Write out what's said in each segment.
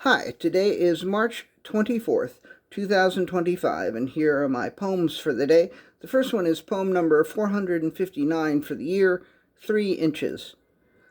Hi, today is March 24th, 2025, and here are my poems for the day. The first one is poem number 459 for the year, 3 inches.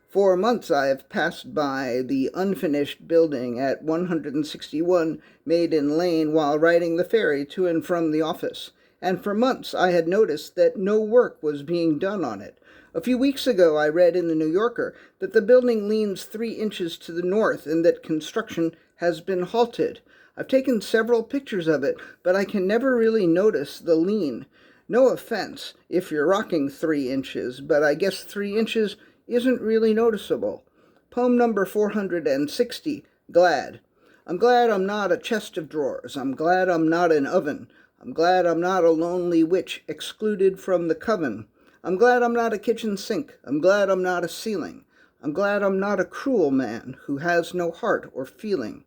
For months I have passed by the unfinished building at 161 Maiden Lane while riding the ferry to and from the office, and for months I had noticed that no work was being done on it. A few weeks ago I read in the New Yorker that the building leans 3 inches to the north and that construction has been halted. I've taken several pictures of it, but I can never really notice the lean. No offense if you're rocking 3 inches, but I guess 3 inches isn't really noticeable. Poem number 460, Glad. I'm glad I'm not a chest of drawers. I'm glad I'm not an oven. I'm glad I'm not a lonely witch excluded from the coven. I'm glad I'm not a kitchen sink. I'm glad I'm not a ceiling. I'm glad I'm not a cruel man who has no heart or feeling.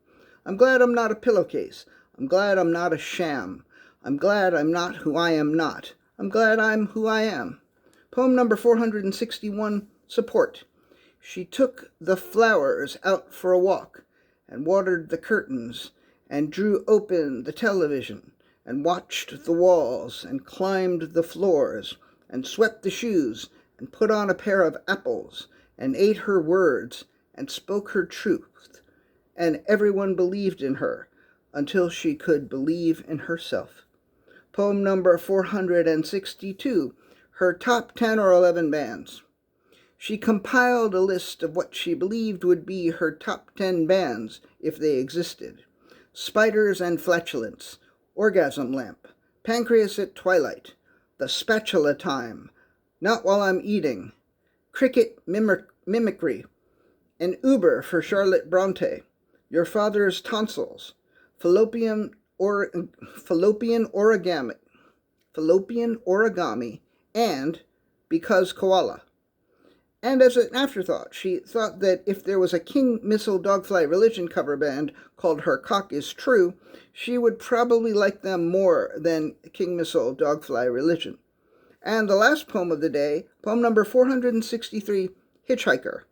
I'm glad I'm not a pillowcase. I'm glad I'm not a sham. I'm glad I'm not who I am not. I'm glad I'm who I am. Poem number 461, Support. She took the flowers out for a walk and watered the curtains and drew open the television and watched the walls and climbed the floors and swept the shoes and put on a pair of apples and ate her words and spoke her truth, and everyone believed in her until she could believe in herself. Poem number 462, her top 10 or 11 bands. She compiled a list of what she believed would be her top 10 bands if they existed. Spiders and Flatulence, Orgasm Lamp, Pancreas at Twilight, The Spatula Time, Not While I'm Eating, Cricket Mimicry, an Uber for Charlotte Bronte, Your Father's Tonsils, Fallopian Origami, and Because Koala. And as an afterthought, she thought that if there was a King Missile Dogfly Religion cover band called Her Cock Is True, she would probably like them more than King Missile Dogfly Religion. And the last poem of the day, poem number 463, Hitchhiker.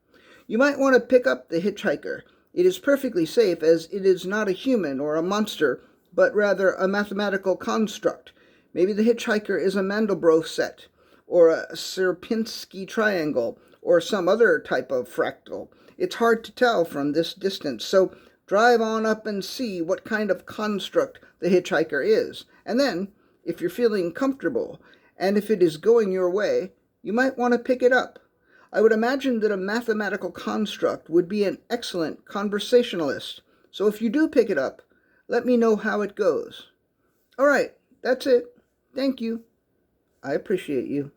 You might want to pick up the hitchhiker. It is perfectly safe as it is not a human or a monster, but rather a mathematical construct. Maybe the hitchhiker is a Mandelbrot set, or a Sierpinski triangle, or some other type of fractal. It's hard to tell from this distance, so drive on up and see what kind of construct the hitchhiker is. And then, if you're feeling comfortable, and if it is going your way, you might want to pick it up. I would imagine that a mathematical construct would be an excellent conversationalist. So if you do pick it up, let me know how it goes. All right, that's it. Thank you. I appreciate you.